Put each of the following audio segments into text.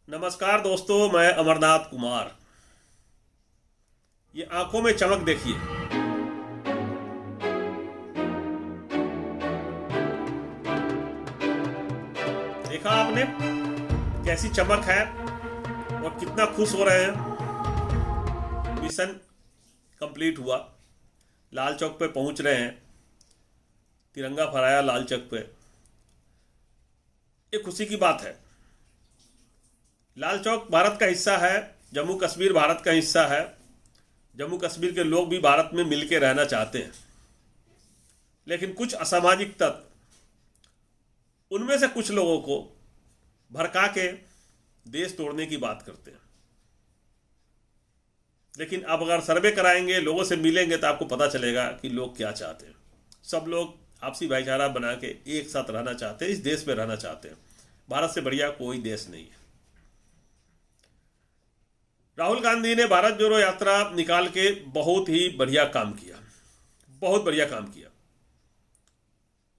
नमस्कार दोस्तों, मैं अमरनाथ कुमार। ये आंखों में चमक देखिए। देखा आपने कैसी चमक है और कितना खुश हो रहे हैं। मिशन कंप्लीट हुआ, लाल चौक पे पहुंच रहे हैं, तिरंगा फहराया लाल चौक पे। ये खुशी की बात है। लाल चौक भारत का हिस्सा है, जम्मू कश्मीर भारत का हिस्सा है। जम्मू कश्मीर के लोग भी भारत में मिलके रहना चाहते हैं, लेकिन कुछ असामाजिक तत्व उनमें से कुछ लोगों को भड़का के देश तोड़ने की बात करते हैं। लेकिन अब अगर सर्वे कराएंगे, लोगों से मिलेंगे, तो आपको पता चलेगा कि लोग क्या चाहते हैं। सब लोग आपसी भाईचारा बना के एक साथ रहना चाहते हैं, इस देश में रहना चाहते हैं। भारत से बढ़िया कोई देश नहीं है। राहुल गांधी ने भारत जोड़ो यात्रा निकाल के बहुत ही बढ़िया काम किया, बहुत बढ़िया काम किया।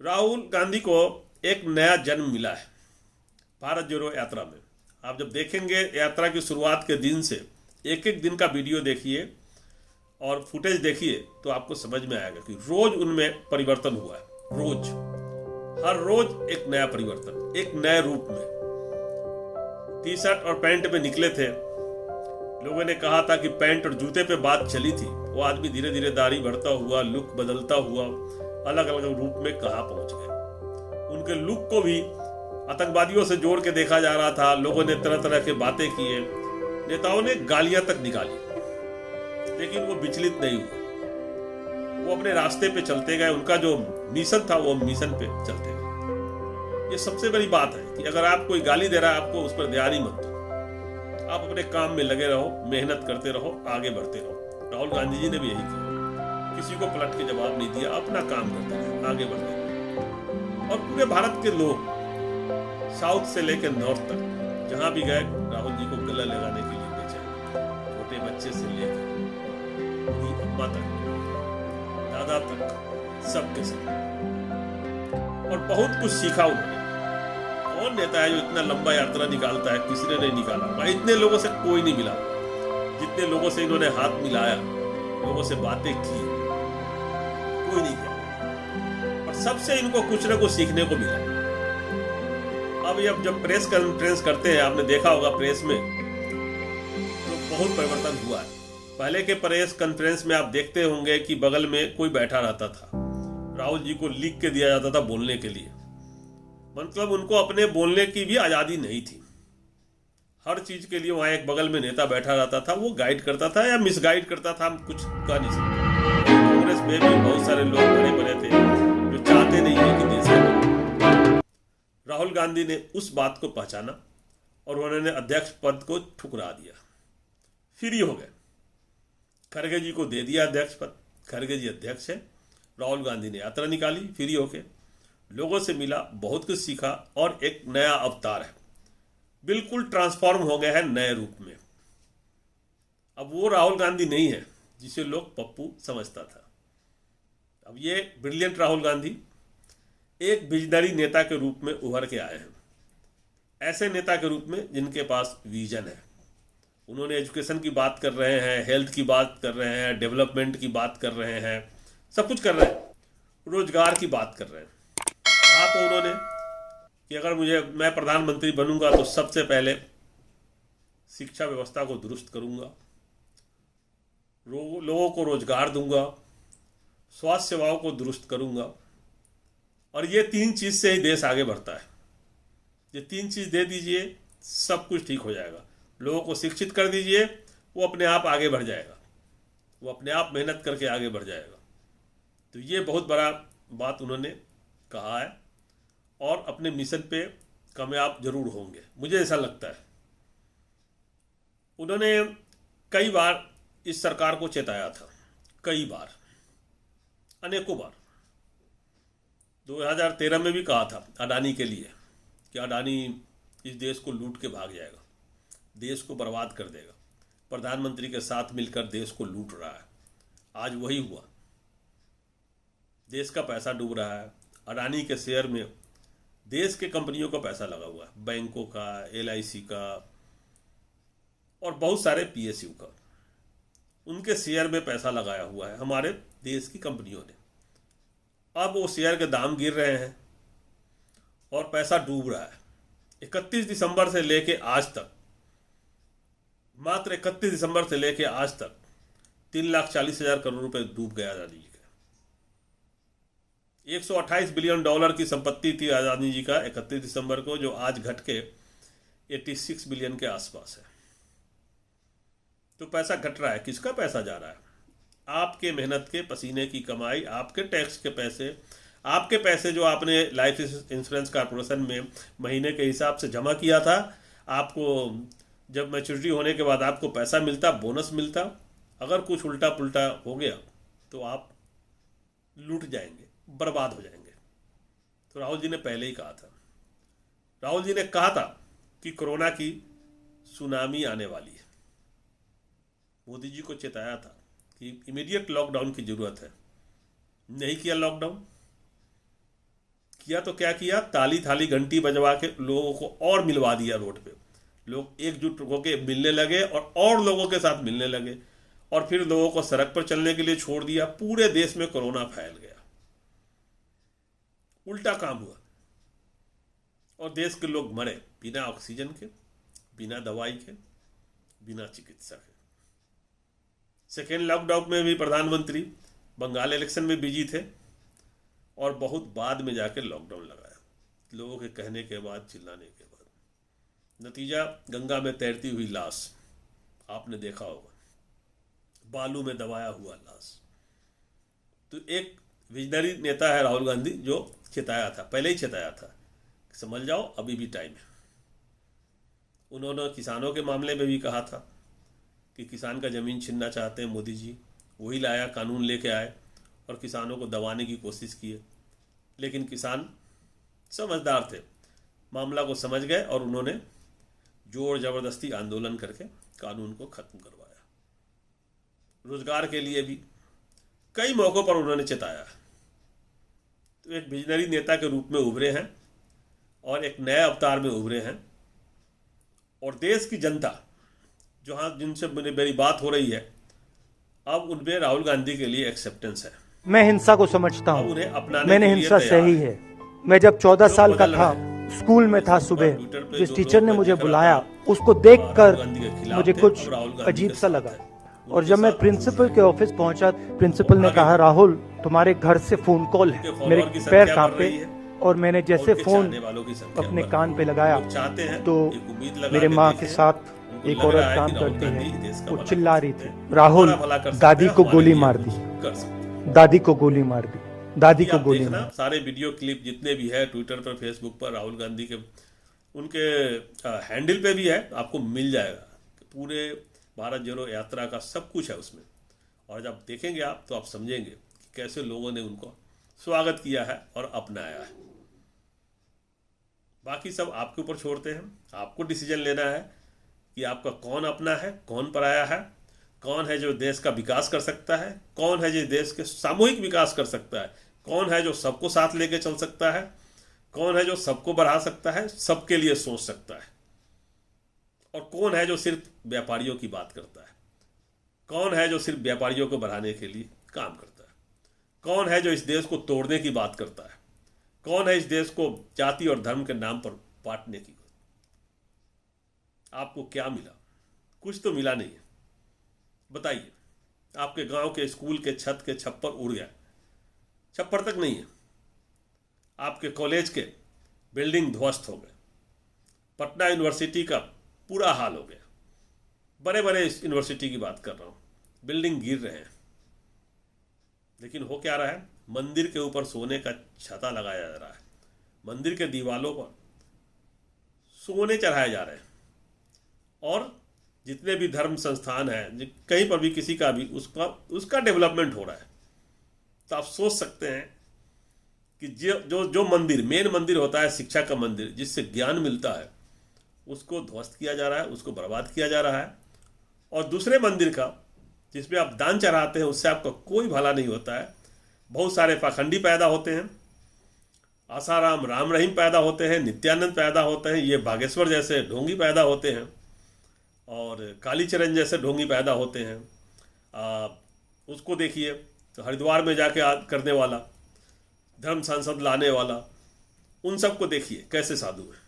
राहुल गांधी को एक नया जन्म मिला है भारत जोड़ो यात्रा में। आप जब देखेंगे यात्रा की शुरुआत के दिन से एक एक दिन का वीडियो देखिए और फुटेज देखिए, तो आपको समझ में आएगा कि रोज उनमें परिवर्तन हुआ है। रोज, हर रोज एक नया परिवर्तन, एक नए रूप में। टी शर्ट और पैंट में निकले थे, लोगों ने कहा था कि पैंट और जूते पे बात चली थी। वो आदमी धीरे धीरे दाढ़ी बढ़ता हुआ, लुक बदलता हुआ, अलग अलग रूप में कहाँ पहुंच गए। उनके लुक को भी आतंकवादियों से जोड़ के देखा जा रहा था। लोगों ने तरह तरह के बातें किए, नेताओं ने गालियां तक निकाली, लेकिन वो विचलित नहीं हुए। वो अपने रास्ते पे चलते गए। उनका जो मिशन था वो मिशन पे चलते गए। ये सबसे बड़ी बात है कि अगर आप कोई गाली दे रहा है, आपको उस पर ध्यान ही मत दो। आप अपने काम में लगे रहो, मेहनत करते रहो, आगे बढ़ते रहो। राहुल गांधी जी ने भी यही किया, किसी को पलट के जवाब नहीं दिया, अपना काम करते रहे, आगे बढ़ते रहे। और पूरे भारत के लोग साउथ से लेकर नॉर्थ तक जहां भी गए, राहुल जी को गला लगाने के लिए बेचे। छोटे बच्चे से लेकर बूढ़ी अम्मा तक, दादा तक, सबके सब। और बहुत कुछ सीखा उन्होंने। कौन नेता है जो इतना लंबा यात्रा निकालता है? किसी ने नहीं निकाला भाई। इतने लोगों से कोई नहीं मिला जितने लोगों से इन्होंने हाथ मिलाया, लोगों से बातें की, कोई नहीं किया। और सबसे इनको कुछ ना कुछ सीखने को मिला। अब ये जब प्रेस कॉन्फ्रेंस करते हैं, आपने देखा होगा प्रेस में, तो बहुत परिवर्तन हुआ है। पहले के प्रेस कॉन्फ्रेंस में आप देखते होंगे कि बगल में कोई बैठा रहता था, राहुल जी को लिख के दिया जाता था बोलने के लिए। मतलब उनको अपने बोलने की भी आज़ादी नहीं थी। हर चीज़ के लिए वहाँ एक बगल में नेता बैठा रहता था, वो गाइड करता था या मिसगाइड करता था, हम कुछ कह नहीं सकते। कांग्रेस में भी बहुत सारे लोग बड़े बड़े थे जो चाहते नहीं है कि देश में। राहुल गांधी ने उस बात को पहचाना और उन्होंने अध्यक्ष पद को ठुकरा दिया, फ्री हो गए। खड़गे जी को दे दिया अध्यक्ष पद। खड़गे जी अध्यक्ष है। राहुल गांधी ने यात्रा निकाली, फ्री होके लोगों से मिला, बहुत कुछ सीखा और एक नया अवतार है। बिल्कुल ट्रांसफॉर्म हो गया है नए रूप में। अब वो राहुल गांधी नहीं है जिसे लोग पप्पू समझता था। अब ये ब्रिलियंट राहुल गांधी एक विजनरी नेता के रूप में उभर के आए हैं। ऐसे नेता के रूप में जिनके पास विजन है। उन्होंने एजुकेशन की बात कर रहे हैं, हेल्थ की बात कर रहे हैं, डेवलपमेंट की बात कर रहे हैं, सब कुछ कर रहे हैं, रोजगार की बात कर रहे हैं। कहा तो उन्होंने कि अगर मैं प्रधानमंत्री बनूंगा तो सबसे पहले शिक्षा व्यवस्था को दुरुस्त करूंगा, लोगों को रोजगार दूंगा, स्वास्थ्य सेवाओं को दुरुस्त करूंगा, और ये तीन चीज से ही देश आगे बढ़ता है। ये तीन चीज दे दीजिए, सब कुछ ठीक हो जाएगा। लोगों को शिक्षित कर दीजिए, वो अपने आप आगे बढ़ जाएगा, वो अपने आप मेहनत करके आगे बढ़ जाएगा। तो ये बहुत बड़ा बात उन्होंने कहा है और अपने मिशन पे कामयाब जरूर होंगे, मुझे ऐसा लगता है। उन्होंने कई बार इस सरकार को चेताया था, कई बार, अनेकों बार। 2013 में भी कहा था अडानी के लिए कि अडानी इस देश को लूट के भाग जाएगा, देश को बर्बाद कर देगा, प्रधानमंत्री के साथ मिलकर देश को लूट रहा है। आज वही हुआ, देश का पैसा डूब रहा है। अडानी के शेयर में देश के कंपनियों का पैसा लगा हुआ है, बैंकों का, LIC का, और बहुत सारे PSU का, उनके शेयर में पैसा लगाया हुआ है हमारे देश की कंपनियों ने। अब वो शेयर के दाम गिर रहे हैं और पैसा डूब रहा है। 31 दिसंबर से लेके आज तक, मात्र 31 दिसंबर से लेके आज तक 3,40,000 करोड़ रुपए डूब गया अदानी जी का। 128 बिलियन डॉलर की संपत्ति थी अदानी जी का 31 दिसंबर को, जो आज घट के 86 बिलियन के आसपास है। तो पैसा घट रहा है। किसका पैसा जा रहा है? आपके मेहनत के पसीने की कमाई, आपके टैक्स के पैसे, आपके पैसे जो आपने लाइफ इंश्योरेंस कॉर्पोरेशन में महीने के हिसाब से जमा किया था। आपको जब मैच्योरिटी होने के बाद आपको पैसा मिलता, बोनस मिलता। अगर कुछ उल्टा पुल्टा हो गया तो आप लूट जाएंगे, बर्बाद हो जाएंगे। तो राहुल जी ने पहले ही कहा था, राहुल जी ने कहा था कि कोरोना की सुनामी आने वाली है। मोदी जी को चेताया था कि इमीडिएट लॉकडाउन की जरूरत है। नहीं किया लॉकडाउन। किया तो क्या किया? ताली थाली घंटी बजवा के लोगों को और मिलवा दिया रोड पे। लोग एकजुट होकर मिलने लगे और लोगों के साथ मिलने लगे, और फिर लोगों को सड़क पर चलने के लिए छोड़ दिया। पूरे देश में कोरोना फैल गया। उल्टा काम हुआ और देश के लोग मरे बिना ऑक्सीजन के, बिना दवाई के, बिना चिकित्सा के। सेकेंड लॉकडाउन में भी प्रधानमंत्री बंगाल इलेक्शन में बिजी थे और बहुत बाद में जाकर लॉकडाउन लगाया, लोगों के कहने के बाद, चिल्लाने के बाद। नतीजा गंगा में तैरती हुई लाश, आपने देखा होगा, बालू में दबाया हुआ लाश। तो एक विजनरी नेता है राहुल गांधी, जो चेताया था, पहले ही चेताया था, समझ जाओ अभी भी टाइम है। उन्होंने किसानों के मामले में भी कहा था कि किसान का ज़मीन छीनना चाहते हैं मोदी जी, वही लाया, कानून लेके आए और किसानों को दबाने की कोशिश की। लेकिन किसान समझदार थे, मामला को समझ गए और उन्होंने जोर ज़बरदस्ती आंदोलन करके कानून को ख़त्म करवाया। रोजगार के लिए भी कई मौक़ों पर उन्होंने चेताया। तो एक विजनरी नेता के रूप में उभरे हैं और एक नए अवतार में उभरे हैं। और देश की जनता जहाँ जिनसे मेरी बात हो रही है, अब उनमें राहुल गांधी के लिए एक्सेप्टेंस है। मैं हिंसा को समझता हूँ, उन्हें अपनाने मैंने के लिए हिंसा तैयार सही है। मैं जब 14 साल का था, स्कूल में था, सुबह जिस टीचर ने मुझे बुलाया उसको देखकर मुझे कुछ अजीब सा लगा। और जब मैं प्रिंसिपल के ऑफिस पहुंचा, प्रिंसिपल ने कहा, राहुल तुम्हारे घर से फोन कॉल है। मेरे पैर कांपे और मैंने जैसे फोन अपने कान पे लगाया तो मेरे माँ के साथ एक औरत काम करती है, वो चिल्ला रही थी, राहुल दादी को गोली मार दी, दादी को गोली मार दी, दादी को गोली मार दी। सारे वीडियो क्लिप जितने भी है ट्विटर पर, फेसबुक पर, राहुल गांधी के उनके हैंडल पे भी है, आपको मिल जाएगा। पूरे भारत जोड़ो यात्रा का सब कुछ है उसमें। और जब देखेंगे आप तो आप समझेंगे कि कैसे लोगों ने उनको स्वागत किया है और अपनाया है। बाकी सब आपके ऊपर छोड़ते हैं, आपको डिसीजन लेना है कि आपका कौन अपना है, कौन पराया है, कौन है जो देश का विकास कर सकता है, कौन है जो देश के सामूहिक विकास कर सकता है, कौन है जो सबको साथ लेके चल सकता है, कौन है जो सबको बढ़ा सकता है, सबके लिए सोच सकता है, और कौन है जो सिर्फ व्यापारियों की बात करता है, कौन है जो सिर्फ व्यापारियों को बढ़ाने के लिए काम करता है, कौन है जो इस देश को तोड़ने की बात करता है, कौन है इस देश को जाति और धर्म के नाम पर बांटने की। आपको क्या मिला? कुछ तो मिला नहीं है। बताइए, आपके गांव के स्कूल के छत के छप्पर उड़ गया, छप्पर तक नहीं है। आपके कॉलेज के बिल्डिंग ध्वस्त हो गए, पटना यूनिवर्सिटी का पूरा हाल हो गया। बड़े बड़े यूनिवर्सिटी की बात कर रहा हूँ, बिल्डिंग गिर रहे हैं। लेकिन हो क्या रहा है? मंदिर के ऊपर सोने का छता लगाया जा रहा है, मंदिर के दीवालों पर सोने चढ़ाए जा रहे हैं, और जितने भी धर्म संस्थान हैं, कहीं पर भी किसी का भी उसका डेवलपमेंट हो रहा है। तो आप सोच सकते हैं कि जो मंदिर, मेन मंदिर होता है शिक्षा का मंदिर, जिससे ज्ञान मिलता है, उसको ध्वस्त किया जा रहा है, उसको बर्बाद किया जा रहा है। और दूसरे मंदिर का, जिसमें आप दान चढ़ाते हैं, उससे आपका कोई भला नहीं होता है। बहुत सारे पाखंडी पैदा होते हैं, आसाराम, राम रहीम पैदा होते हैं, नित्यानंद पैदा होते हैं, ये बागेश्वर जैसे ढोंगी पैदा होते हैं। और कालीचरण जैसे ढोंगी पैदा होते हैं, उसको देखिए। तो हरिद्वार में जाके करने वाला, धर्म संसद लाने वाला, उन सबको देखिए कैसे साधु हैं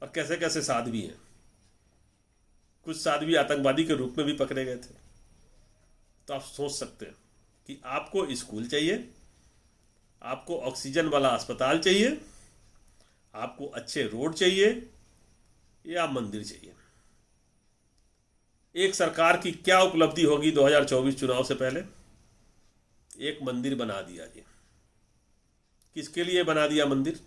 और कैसे कैसे साध्वी हैं। कुछ साध्वी आतंकवादी के रूप में भी पकड़े गए थे। तो आप सोच सकते हैं कि आपको स्कूल चाहिए, आपको ऑक्सीजन वाला अस्पताल चाहिए, आपको अच्छे रोड चाहिए, या मंदिर चाहिए। एक सरकार की क्या उपलब्धि होगी 2024 चुनाव से पहले? एक मंदिर बना दिया जी। किसके लिए बना दिया मंदिर?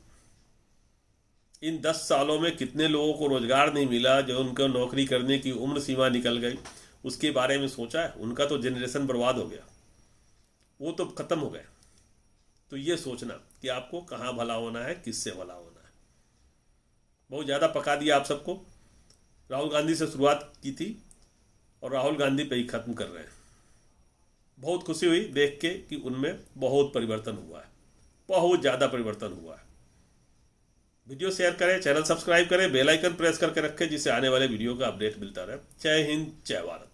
इन 10 सालों में कितने लोगों को रोजगार नहीं मिला, जो उनको नौकरी करने की उम्र सीमा निकल गई, उसके बारे में सोचा है? उनका तो जनरेशन बर्बाद हो गया, वो तो खत्म हो गए। तो ये सोचना कि आपको कहाँ भला होना है, किससे भला होना है। बहुत ज़्यादा पका दिया आप सबको। राहुल गांधी से शुरुआत की थी और राहुल गांधी पे ही ख़त्म कर रहे हैं। बहुत खुशी हुई देख के कि उनमें बहुत परिवर्तन हुआ है, बहुत ज़्यादा परिवर्तन हुआ है। वीडियो शेयर करें, चैनल सब्सक्राइब करें, बेल आइकन प्रेस करके रखें, जिससे आने वाले वीडियो का अपडेट मिलता रहे। जय हिंद, जय भारत।